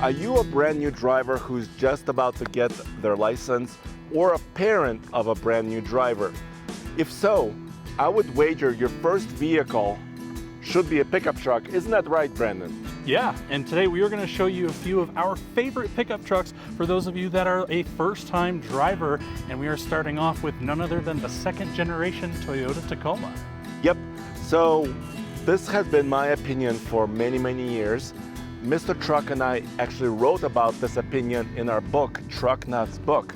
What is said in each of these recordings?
Are you a brand new driver who's just about to get their license, or a parent of a brand new driver? If so, I would wager your first vehicle should be a pickup truck. Isn't that right, Brandon? Yeah, and today we are going to show you a few of our favorite pickup trucks for those of you that are a first-time driver, and we are starting off with none other than the second generation Toyota Tacoma. Yep, so this has been my opinion for many, many years. Mr. Truck and I actually wrote about this opinion in our book, Truck Nuts Book.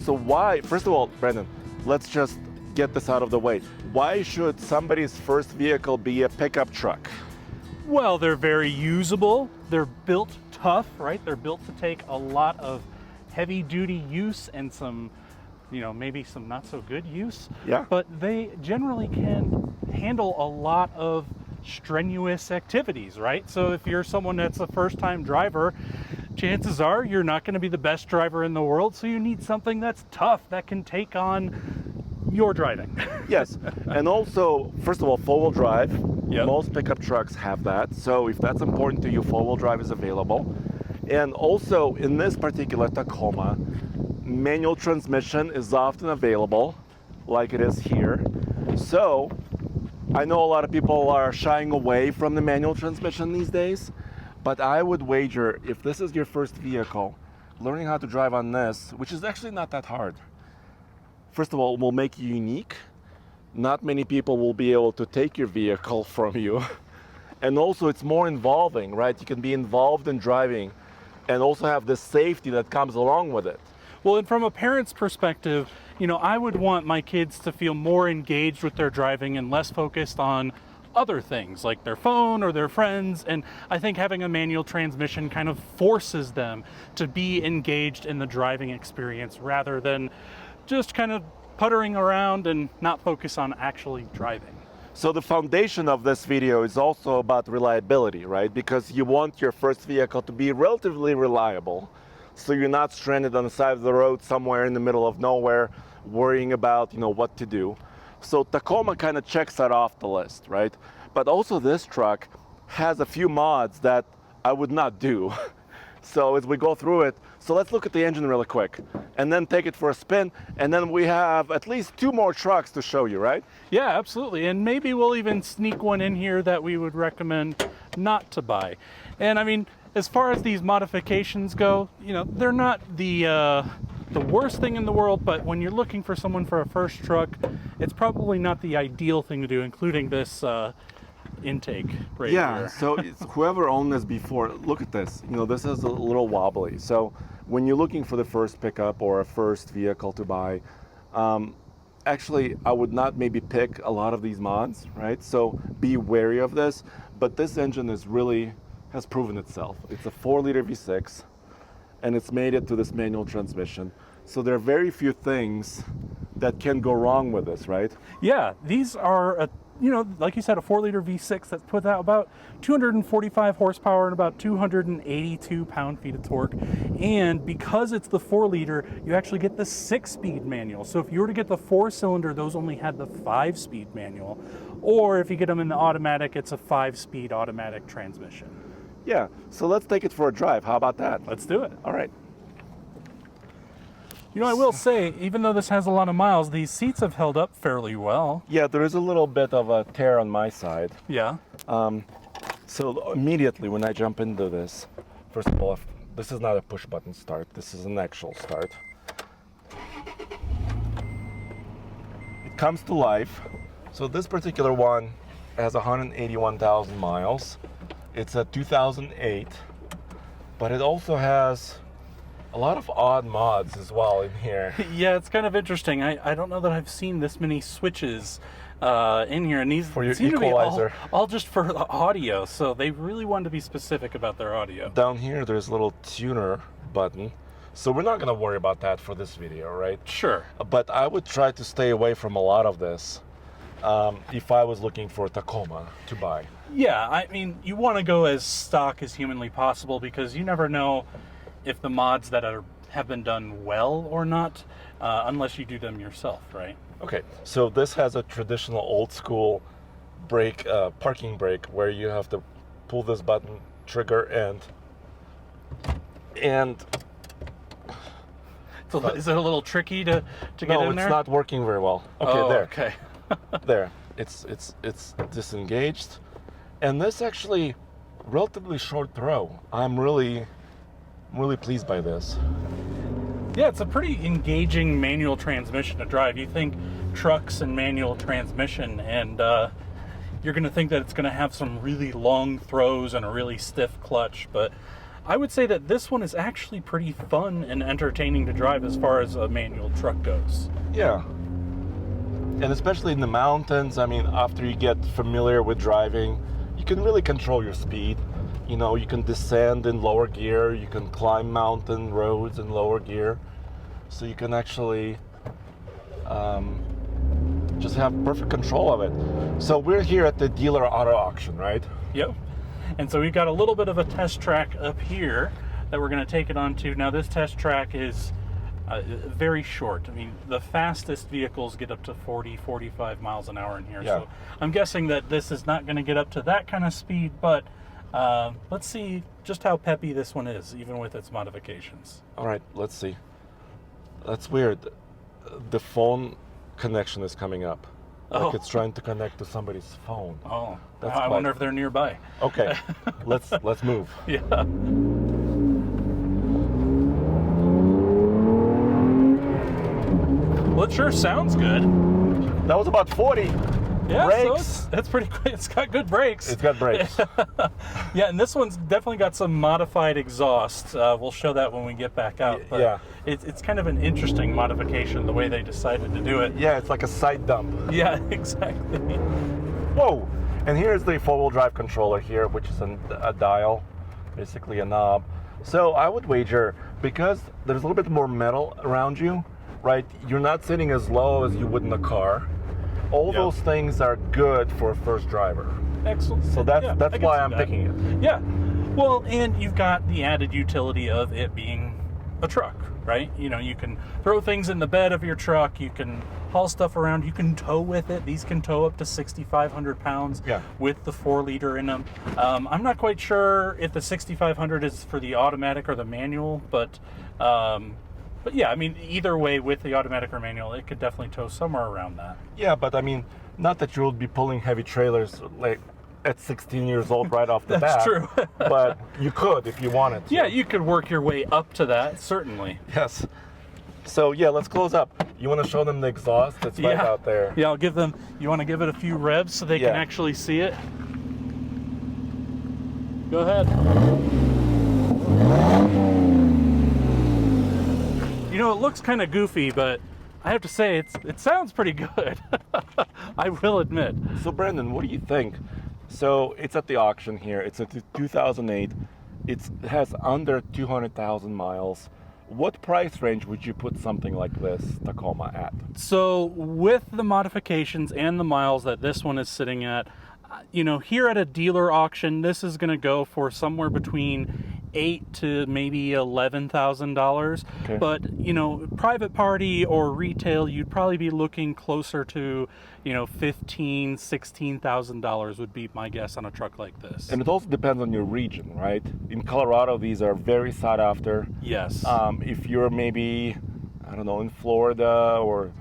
So why, first of all, Brandon, let's just get this out of the way. Why should somebody's first vehicle be a pickup truck? Well, they're very usable. They're built tough, right? They're built to take a lot of heavy duty use and some, maybe some not so good use. Yeah. But they generally can handle a lot of strenuous activities, right? So if you're someone that's a first time driver, chances are you're not going to be the best driver in the world. So you need something that's tough that can take on your driving. Yes, and also, first of all, four-wheel drive. Yep. Most pickup trucks have that. So if that's important to you, four-wheel drive is available. And also, in this particular Tacoma, manual transmission is often available, like it is here. So I know a lot of people are shying away from the manual transmission these days, but I would wager if this is your first vehicle, learning how to drive on this, which is actually not that hard. First of all, it will make you unique. Not many people will be able to take your vehicle from you. And also it's more involving, right? You can be involved in driving and also have the safety that comes along with it. Well, and from a parent's perspective, I would want my kids to feel more engaged with their driving and less focused on other things like their phone or their friends. And I think having a manual transmission kind of forces them to be engaged in the driving experience rather than just kind of puttering around and not focus on actually driving. So the foundation of this video is also about reliability, right? Because you want your first vehicle to be relatively reliable, so you're not stranded on the side of the road somewhere in the middle of nowhere worrying about, what to do. So Tacoma kind of checks that off the list, right? But also this truck has a few mods that I would not do. So as we go through it, so let's look at the engine really quick and then take it for a spin, and then we have at least two more trucks to show you, right? Yeah, absolutely. And maybe we'll even sneak one in here that we would recommend not to buy. And I mean, as far as these modifications go, they're not the worst thing in the world, but when you're looking for someone for a first truck, it's probably not the ideal thing to do, including this intake right here. So it's whoever owned this before, look at this. This is a little wobbly. So when you're looking for the first pickup or a first vehicle to buy, actually I would not maybe pick a lot of these mods, right? So be wary of this. But this engine has proven itself. It's a 4-liter V6, and it's made it to this manual transmission. So there are very few things that can go wrong with this, right? Yeah, these are like you said, a 4-liter V6 that puts out about 245 horsepower and about 282 pound-feet of torque. And because it's the 4-liter, you actually get the 6-speed manual. So if you were to get the 4-cylinder, those only had the 5-speed manual. Or if you get them in the automatic, it's a 5-speed automatic transmission. Yeah, so let's take it for a drive. How about that? Let's do it. All right. I will say, even though this has a lot of miles, these seats have held up fairly well. Yeah, there is a little bit of a tear on my side. Yeah. So immediately when I jump into this, first of all, this is not a push button start. This is an actual start. It comes to life. So this particular one has 181,000 miles. It's a 2008, but it also has a lot of odd mods as well in here. Yeah, it's kind of interesting. I don't know that I've seen this many switches in here, and these for your seem equalizer. To be all just for the audio, so they really wanted to be specific about their audio. Down here there's a little tuner button, so we're not going to worry about that for this video, right? Sure. But I would try to stay away from a lot of this if I was looking for a Tacoma to buy. Yeah, I mean, you want to go as stock as humanly possible because you never know if the mods that have been done well or not, unless you do them yourself, right? Okay, so this has a traditional old school brake, parking brake, where you have to pull this button, trigger, and So is it a little tricky to get in there? No, it's not working very well. Okay, Oh, there. okay. There. It's disengaged. And this actually relatively short throw. I'm really pleased by this. Yeah, it's a pretty engaging manual transmission to drive. You think trucks and manual transmission, and you're going to think that it's going to have some really long throws and a really stiff clutch, but I would say that this one is actually pretty fun and entertaining to drive as far as a manual truck goes. Yeah. And especially in the mountains, I mean, after you get familiar with driving, you can really control your speed. You know, you can descend in lower gear, you can climb mountain roads in lower gear. So you can actually just have perfect control of it. So we're here at the dealer auto auction, right? Yep. And so we've got a little bit of a test track up here that we're going to take it onto. Now this test track is very short. I mean, the fastest vehicles get up to 40, 45 miles an hour in here. Yeah. So I'm guessing that this is not going to get up to that kind of speed, but let's see just how peppy this one is, even with its modifications. All right, let's see. That's weird. The phone connection is coming up. Like it's trying to connect to somebody's phone. Oh, That's I wonder if they're nearby. Okay, let's move. Yeah. Well, it sure sounds good. That was about 40. Yeah, Brakes. so it's pretty quick. It's got good brakes. It's got brakes. Yeah, and this one's definitely got some modified exhaust. We'll show that when we get back out. But yeah. It's kind of an interesting modification, the way they decided to do it. Yeah, it's like a side dump. Yeah, exactly. Whoa! And here's the four-wheel drive controller here, which is a dial, basically a knob. So I would wager, because there's a little bit more metal around you, right? You're not sitting as low as you would in a car. All those things are good for a first driver. Excellent. So that's why I'm picking it. Yeah. Well, and you've got the added utility of it being a truck, right? You know, you can throw things in the bed of your truck, you can haul stuff around, you can tow with it. These can tow up to 6,500 pounds with the 4-liter in them. I'm not quite sure if the 6,500 is for the automatic or the manual, but yeah, I mean, either way, with the automatic or manual, it could definitely tow somewhere around that. Yeah, but I mean, not that you will be pulling heavy trailers like at 16 years old right off the bat. That's true. But you could if you wanted to. Yeah, you could work your way up to that, certainly. Yes. So yeah, let's close up. You want to show them the exhaust? It's right out there. Yeah, I'll give them, you want to give it a few revs so they can actually see it? Go ahead. You know, it looks kind of goofy, but I have to say, it sounds pretty good. I will admit. So Brandon, what do you think? So it's at the auction here. It's a 2008. It has under 200,000 miles. What price range would you put something like this Tacoma at? So with the modifications and the miles that this one is sitting at, you know, here at a dealer auction, this is going to go for somewhere between $8,000 to maybe $11,000. Okay. But you know, private party or retail, you'd probably be looking closer to, you know, $15,000, $16,000 would be my guess on a truck like this. And it also depends on your region, right? In Colorado, these are very sought after. Yes. If you're maybe, I don't know, in Florida or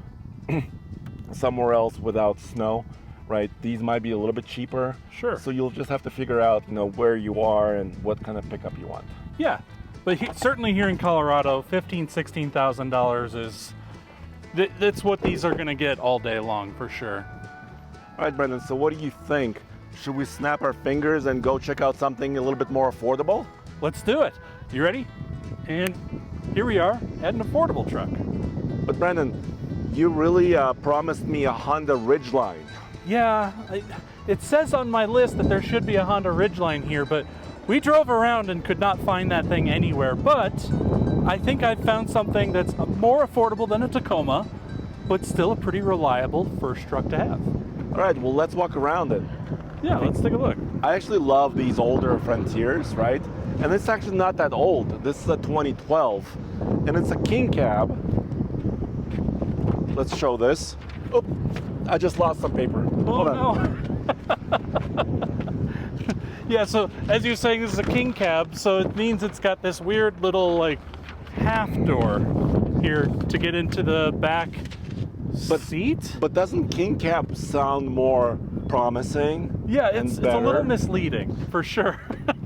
somewhere else without snow, right? These might be a little bit cheaper. Sure. So you'll just have to figure out, you know, where you are and what kind of pickup you want. Yeah, but certainly here in Colorado, $15,000, $16,000 is that's what these are going to get all day long for sure. All right, Brendan. So what do you think? Should we snap our fingers and go check out something a little bit more affordable? Let's do it. You ready? And here we are at an affordable truck. But Brendan, you really promised me a Honda Ridgeline. Yeah, it says on my list that there should be a Honda Ridgeline here, but we drove around and could not find that thing anywhere. But I think I found something that's more affordable than a Tacoma, but still a pretty reliable first truck to have. All right, well, let's walk around it. Yeah, let's take a look. I actually love these older Frontiers, right? And it's actually not that old. This is a 2012, and it's a king cab. Let's show this. Oh, I just lost some paper. Oh, Hold on. no. Yeah, so as you're saying, this is a king cab, so it means it's got this weird little like half door here to get into the back seat. But doesn't king cab sound more promising? Yeah, and it's a better? little misleading for sure.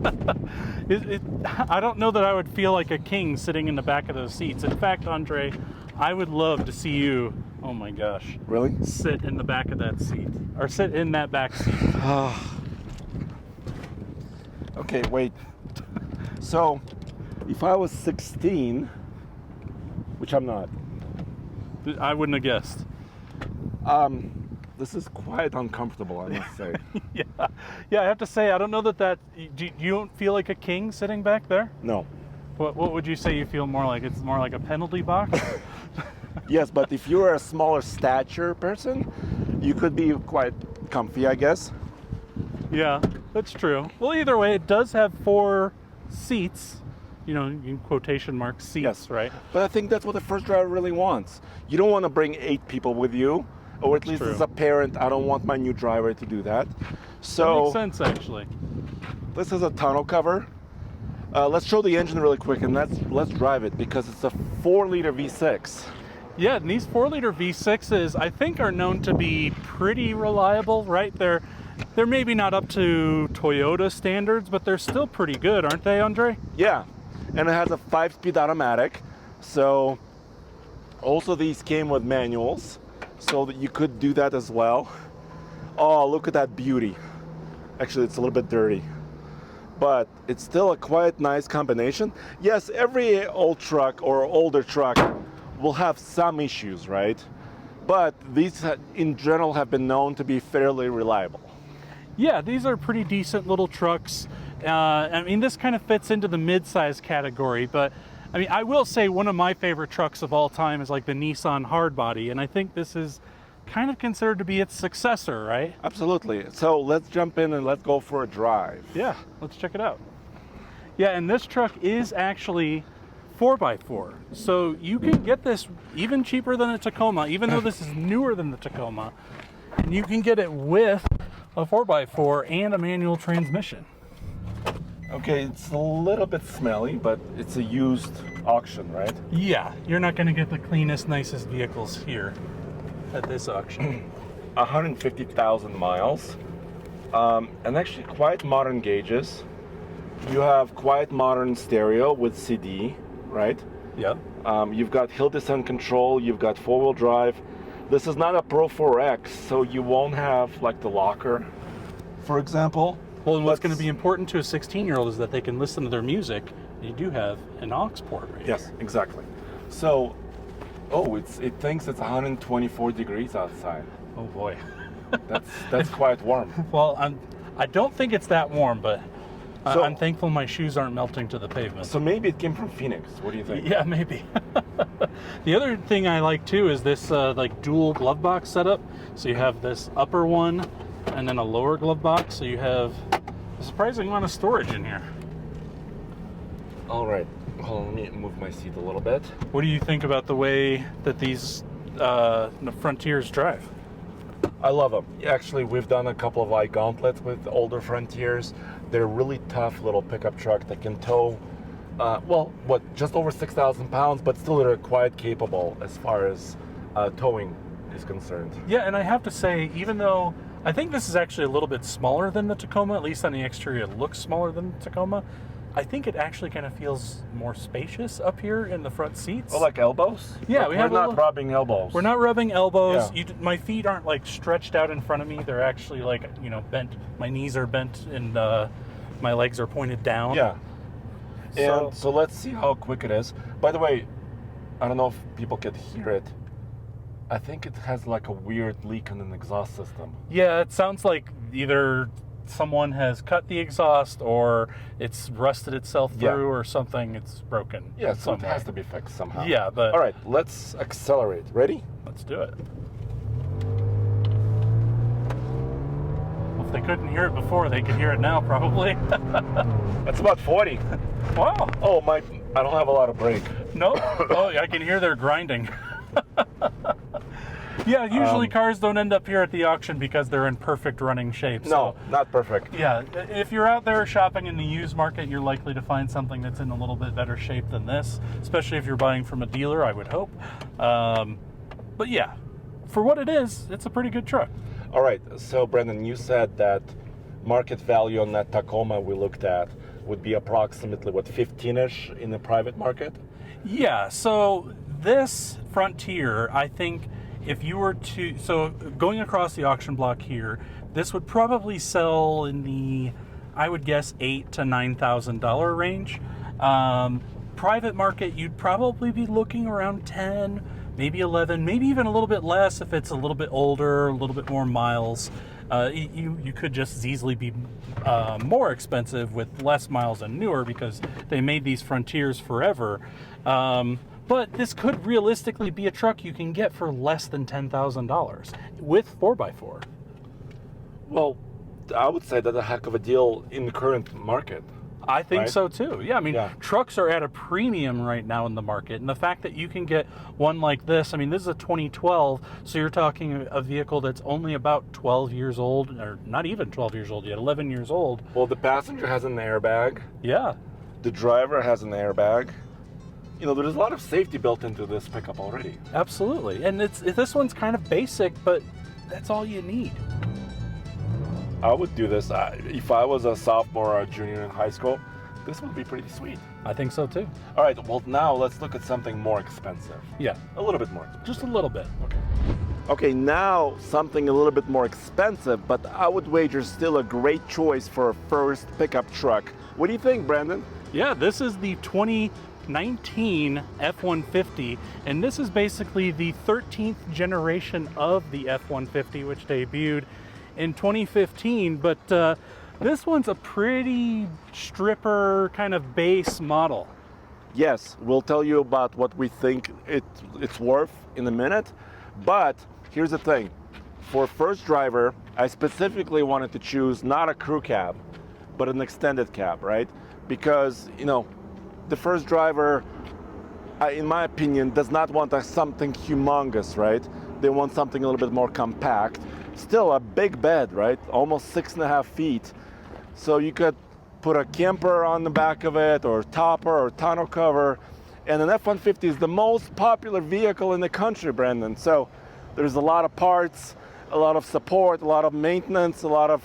I don't know that I would feel like a king sitting in the back of those seats. In fact, Andre, I would love to see you, oh my gosh, Really? sit in the back of that seat, or sit in that back seat. Okay, wait. So, if I was 16, which I'm not, I wouldn't have guessed. this is quite uncomfortable, I must say. Yeah, I have to say, I don't know that you don't feel like a king sitting back there? No. What would you say you feel more like? It's more like a penalty box? Yes, but if you're a smaller stature person, you could be quite comfy, I guess. Yeah, that's true. Well, either way, it does have 4 seats, in quotation marks, seats, Yes. right? But I think that's what the first driver really wants. You don't want to bring 8 people with you, or at least True. as a parent, I don't want my new driver to do that. That So makes sense, actually. this is a tonneau cover. Let's show the engine really quick, and let's drive it because it's a 4-liter V6. Yeah, and these 4-liter V6s, I think, are known to be pretty reliable, right? They're maybe not up to Toyota standards, but they're still pretty good, aren't they, Andre? Yeah, and it has a 5-speed automatic. So also these came with manuals, so that you could do that as well. Oh, look at that beauty. Actually, it's a little bit dirty, but it's still a quite nice combination. Yes, every old truck or older truck will have some issues, right? But these in general have been known to be fairly reliable. Yeah, these are pretty decent little trucks. I mean, this kind of fits into the mid-size category, but I mean, I will say one of my favorite trucks of all time is like the Nissan Hardbody, and I think this is kind of considered to be its successor, right? Absolutely. So let's jump in and let's go for a drive. Yeah, let's check it out. Yeah, and this truck is actually 4x4, so you can get this even cheaper than a Tacoma, even though this is newer than the Tacoma, and you can get it with a 4x4 and a manual transmission. Okay, it's a little bit smelly, but it's a used auction, right? Yeah, you're not going to get the cleanest, nicest vehicles here at this auction. 150,000 miles, and actually quite modern gauges. You have quite modern stereo with CD, right? Yeah. You've got hill descent control, you've got 4-wheel drive. This is not a Pro 4X, so you won't have like the locker, for example. Well, and what's going to be important to a 16-year-old is that they can listen to their music. You do have an aux port right Yes, here. exactly. So, it thinks it's 124 degrees outside. Oh boy. That's quite warm. Well, I don't think it's that warm, but So- I'm thankful my shoes aren't melting to the pavement. So maybe it came from Phoenix. What do you think? Yeah, maybe. The other thing I like too is this like dual glove box setup. So you have this upper one and then a lower glove box. So you have a surprising amount of storage in here. All right. Hold on, let me move my seat a little bit. What do you think about the way that these Frontiers drive? I love them. Actually, we've done a couple of gauntlets with older Frontiers. They're a really tough little pickup truck that can tow, just over 6,000 pounds, but still they're quite capable as far as towing is concerned. Yeah, and I have to say, even though I think this is actually a little bit smaller than the Tacoma, at least on the exterior it looks smaller than the Tacoma, I think it actually kind of feels more spacious up here in the front seats. Oh, like elbows? Yeah, We're not rubbing elbows. We're not rubbing elbows. Yeah. My feet aren't like stretched out in front of me. They're actually like, bent. My knees are bent and my legs are pointed down. Yeah. And so let's see how quick it is. By the way, I don't know if people can hear it. I think it has like a weird leak in an exhaust system. Yeah, it sounds like either someone has cut the exhaust or it's rusted itself through or something. It's broken. Yeah, so it has to be fixed somehow. Yeah, but... All right, let's accelerate. Ready? Let's do it. Well, if they couldn't hear it before, they can hear it now, probably. That's about 40. Wow. Oh, I don't have a lot of brake. No? Oh, I can hear they're grinding. Yeah, usually cars don't end up here at the auction because they're in perfect running shape. No, not perfect. Yeah, if you're out there shopping in the used market, you're likely to find something that's in a little bit better shape than this, especially if you're buying from a dealer, I would hope. But yeah, for what it is, it's a pretty good truck. All right, so Brendan, you said that market value on that Tacoma we looked at would be approximately, what, 15-ish in the private market? Yeah, so this Frontier, I think if you were to, so going across the auction block here, this would probably sell in the, I would guess, $8,000 to $9,000 range. Private market, you'd probably be looking around 10, maybe 11, maybe even a little bit less if it's a little bit older, a little bit more miles. You could just as easily be more expensive with less miles and newer because they made these Frontiers forever. But this could realistically be a truck you can get for less than $10,000 with 4x4. Well, I would say that's a heck of a deal in the current market. I think right? so too. Yeah, I mean, trucks are at a premium right now in the market, and the fact that you can get one like this, I mean, this is a 2012, so you're talking a vehicle that's only about 12 years old, or not even 12 years old yet, 11 years old. Well, the passenger has an airbag. Yeah. The driver has an airbag. You know, there's a lot of safety built into this pickup already. Absolutely, and this one's kind of basic, but that's all you need. I would do this. If I was a sophomore or a junior in high school, this would be pretty sweet. I think so too. All right, well, now let's look at something more expensive. Yeah. A little bit more expensive. Just a little bit. Okay. Okay, now something a little bit more expensive, but I would wager still a great choice for a first pickup truck. What do you think, Brandon? Yeah, this is the 2019 F-150, and this is basically the 13th generation of the F-150, which debuted in 2015, but this one's a pretty stripper kind of base model. Yes, we'll tell you about what we think it's worth in a minute, but here's the thing. For first driver, I specifically wanted to choose not a crew cab, but an extended cab, right? Because, you know, the first driver, in my opinion, does not want something humongous, right? They want something a little bit more compact. Still a big bed, right? Almost 6.5 feet. So you could put a camper on the back of it, or topper, or tonneau cover. And an F-150 is the most popular vehicle in the country, Brandon. So there's a lot of parts, a lot of support, a lot of maintenance, a lot of,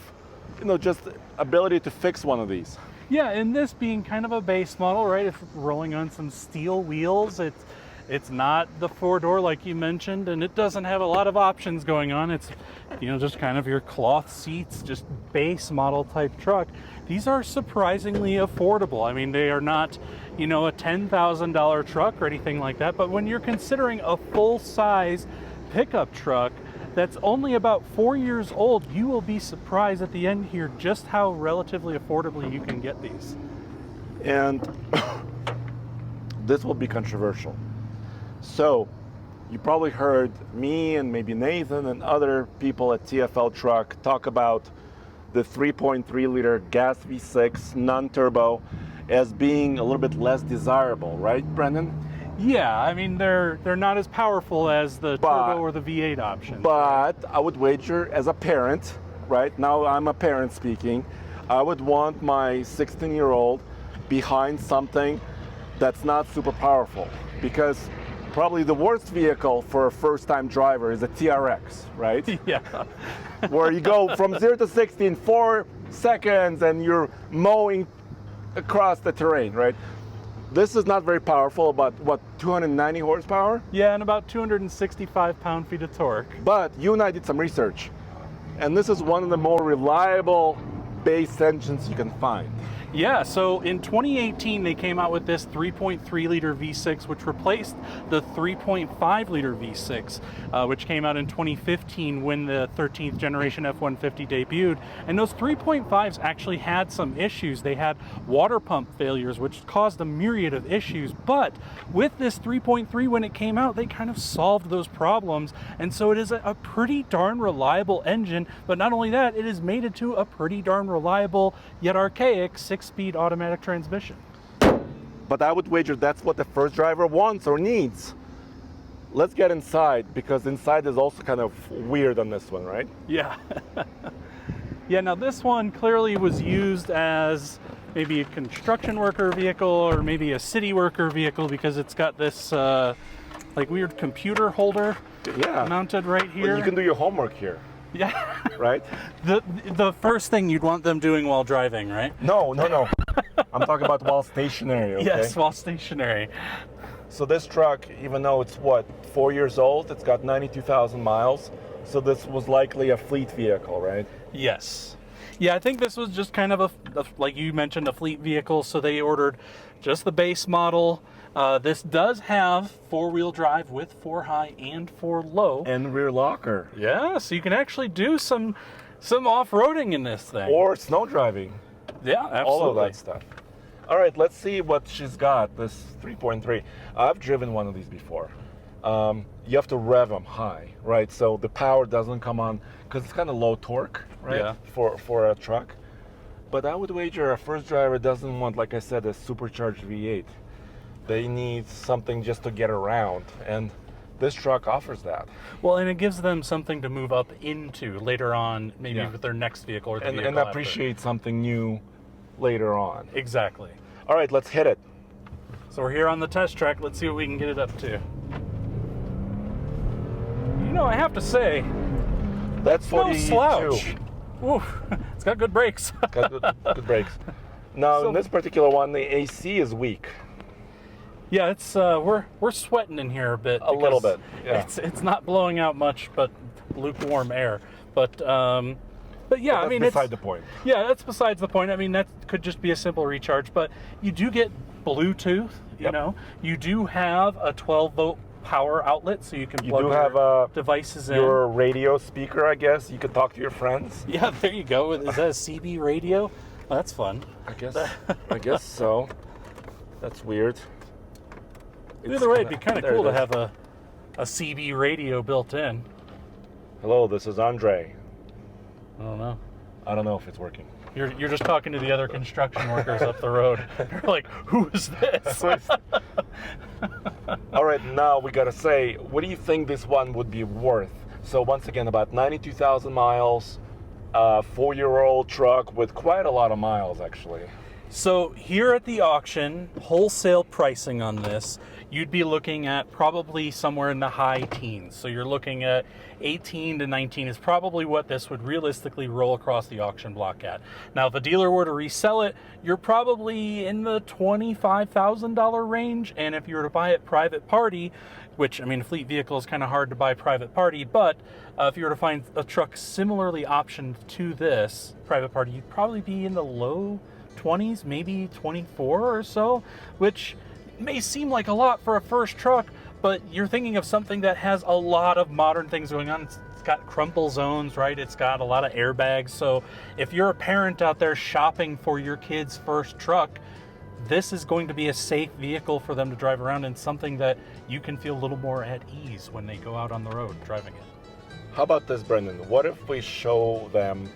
you know, just ability to fix one of these. Yeah, and this being kind of a base model, right? It's rolling on some steel wheels. It's not the four-door like you mentioned, and it doesn't have a lot of options going on. It's, you know, just kind of your cloth seats, just base model type truck. These are surprisingly affordable. I mean, they are not, you know, a $10,000 truck or anything like that, but when you're considering a full-size pickup truck that's only about 4 years old, you will be surprised at the end here just how relatively affordably you can get these. And this will be controversial. So, you probably heard me and maybe Nathan and other people at TFL Truck talk about the 3.3 liter gas V6 non-turbo as being a little bit less desirable, right, Brendan? Yeah, I mean, they're not as powerful as the turbo or the V8 option. But I would wager, as a parent, right, now I'm a parent speaking, I would want my 16-year-old behind something that's not super powerful, because probably the worst vehicle for a first-time driver is a TRX, right? Yeah. Where you go from 0 to 60 in 4 seconds and you're mowing across the terrain, right? This is not very powerful, about, what, 290 horsepower? Yeah, and about 265 pound-feet of torque. But you and I did some research, and this is one of the more reliable base engines you can find. Yeah, so in 2018, they came out with this 3.3 liter V6, which replaced the 3.5 liter V6, which came out in 2015 when the 13th generation F-150 debuted. And those 3.5s actually had some issues. They had water pump failures, which caused a myriad of issues. But with this 3.3, when it came out, they kind of solved those problems. And so it is a pretty darn reliable engine. But not only that, it is mated to a pretty darn reliable, yet archaic 6-speed automatic transmission. But I would wager that's what the first driver wants or needs. let's get inside, because inside is also kind of weird on this one, right? Yeah. Yeah, now this one clearly was used as maybe a construction worker vehicle or maybe a city worker vehicle, because it's got this like weird computer holder mounted right here. Well, you can do your homework here. Yeah. Right? The first thing you'd want them doing while driving, right? No. I'm talking about while stationary, okay? Yes, while stationary. So this truck, even though it's 4 years old, it's got 92,000 miles. So this was likely a fleet vehicle, right? Yes. Yeah, I think this was just kind of like you mentioned, a fleet vehicle. So they ordered just the base model. This does have 4-wheel drive with 4 high and 4 low. And rear locker. Yeah, so you can actually do some off-roading in this thing. Or snow driving. Yeah, absolutely. All of that stuff. All right, let's see what she's got, this 3.3. I've driven one of these before. You have to rev them high, right? So the power doesn't come on, because it's kind of low torque, right? Yeah. For a truck. But I would wager a first driver doesn't want, like I said, a supercharged V8. They need something just to get around, and this truck offers that. Well, and it gives them something to move up into later on, maybe with their next vehicle or the vehicle and after. appreciate something new later on. Exactly. All right, let's hit it. So we're here on the test track. Let's see what we can get it up to. You know, I have to say, That's no 42. slouch. Ooh, it's got good brakes. Got good brakes. Now, So- in this particular one, the AC is weak. Yeah, it's we're sweating in here a bit. A little because bit, yeah. It's not blowing out much, but lukewarm air. But yeah, But I that's mean, beside the point. Yeah, that's besides the point. I mean, that could just be a simple recharge, but you do get Bluetooth. You Yep. know, you do have a 12-volt power outlet, so you can You plug do your have devices in. your radio speaker, I guess. You could talk to your friends. Yeah, there you go. Is that a CB radio? Oh, that's fun. I guess so. That's weird. Either way, it'd be kind of there cool it to is. have a CB radio built in. Hello, this is Andre. I don't know. I don't know if it's working. You're just talking to the other construction workers up the road. You're like, who is this? All right, now we gotta say, what do you think this one would be worth? So once again, about 92,000 miles, 4-year-old truck with quite a lot of miles, actually. So here at the auction, wholesale pricing on this, you'd be looking at probably somewhere in the high teens. So you're looking at 18 to 19 is probably what this would realistically roll across the auction block at. Now, if a dealer were to resell it, you're probably in the $25,000 range. And if you were to buy it private party, which, I mean, a fleet vehicle is kind of hard to buy private party, but if you were to find a truck similarly optioned to this private party, you'd probably be in the low 20s, maybe 24 or so, which may seem like a lot for a first truck, but you're thinking of something that has a lot of modern things going on. It's got crumple zones, right? It's got a lot of airbags. So if you're a parent out there shopping for your kid's first truck, this is going to be a safe vehicle for them to drive around, and something that you can feel a little more at ease when they go out on the road driving it. How about this, Brendan? What if we show them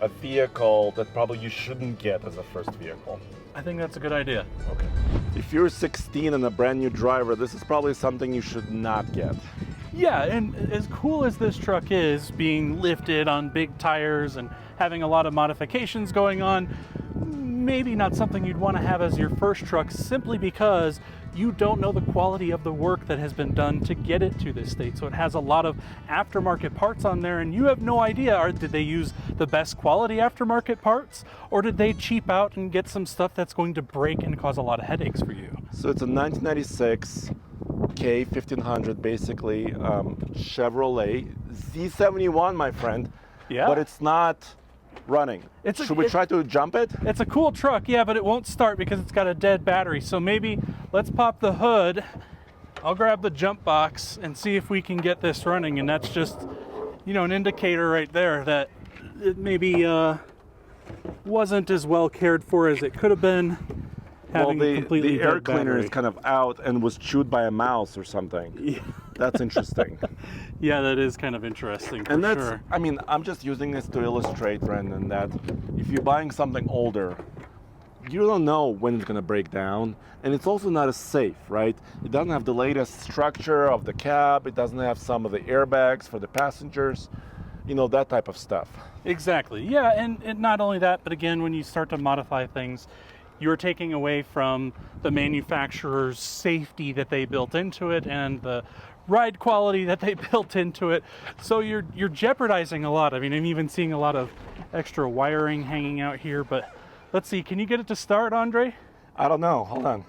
a vehicle that probably you shouldn't get as a first vehicle? I think that's a good idea. Okay. If you're 16 and a brand new driver, this is probably something you should not get. Yeah, and as cool as this truck is, being lifted on big tires and having a lot of modifications going on, maybe not something you'd want to have as your first truck, simply because you don't know the quality of the work that has been done to get it to this state. So it has a lot of aftermarket parts on there, and you have no idea, did they use the best quality aftermarket parts, or did they cheap out and get some stuff that's going to break and cause a lot of headaches for you? So it's a 1996 K1500, basically, Chevrolet Z71, my friend. Yeah. But it's not running. Should we try to jump it? It's a cool truck, yeah, but it won't start because it's got a dead battery. So maybe let's pop the hood. I'll grab the jump box and see if we can get this running. And that's just, you know, an indicator right there that it maybe wasn't as well cared for as it could have been. Having The air dead cleaner battery. is kind of out and was chewed by a mouse or something. Yeah. That's interesting. Yeah, that is kind of interesting, for And that's, sure. I mean, I'm just using this to illustrate, Brendan, that if you're buying something older, you don't know when it's going to break down, and it's also not as safe, right? It doesn't have the latest structure of the cab. It doesn't have some of the airbags for the passengers, that type of stuff. Exactly. Yeah, and not only that, but again, when you start to modify things, you're taking away from the manufacturer's safety that they built into it and the ride quality that they built into it. So you're jeopardizing a lot. I mean, I'm even seeing a lot of extra wiring hanging out here, but let's see, can you get it to start, Andre? I don't know. Hold on.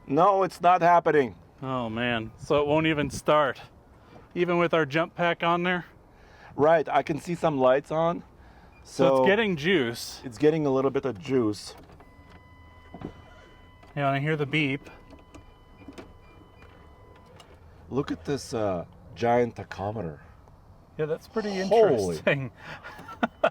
No, it's not happening. Oh man, so it won't even start, even with our jump pack on there? Right, I can see some lights on. So it's getting juice. It's getting a little bit of juice. Yeah, and I hear the beep. Look at this giant tachometer. Yeah, that's pretty Holy. interesting. I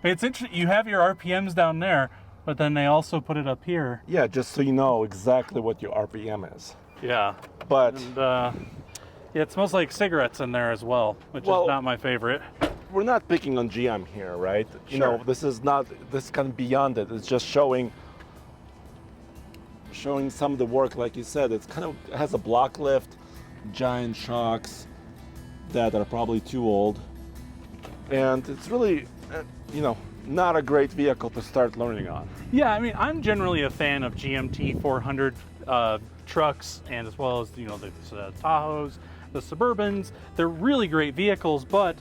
mean, it's interesting. You have your RPMs down there, but then they also put it up here. Yeah, just so you know exactly what your RPM is. Yeah. But And, yeah, it smells like cigarettes in there as well, which is not my favorite. we're not picking on GM here, right? Sure. This is kind of beyond it. It's just showing some of the work, like you said. It has a block lift, giant shocks that are probably too old, and it's really, not a great vehicle to start learning on. Yeah, I mean, I'm generally a fan of GMT 400 trucks, and as well as the Tahoes, the Suburbans. They're really great vehicles, but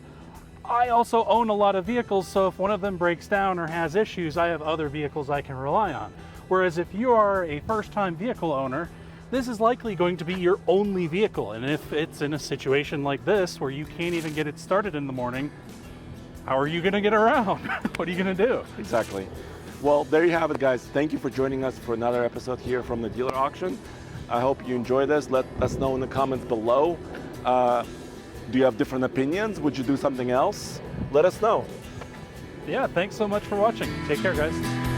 I also own a lot of vehicles, so if one of them breaks down or has issues, I have other vehicles I can rely on. Whereas if you are a first-time vehicle owner, this is likely going to be your only vehicle, and if it's in a situation like this where you can't even get it started in the morning, how are you going to get around? What are you going to do? Exactly. Well, there you have it, guys. Thank you for joining us for another episode here from the dealer auction. I hope you enjoy this. Let us know in the comments below. Do you have different opinions? Would you do something else? Let us know. Yeah, thanks so much for watching. Take care, guys.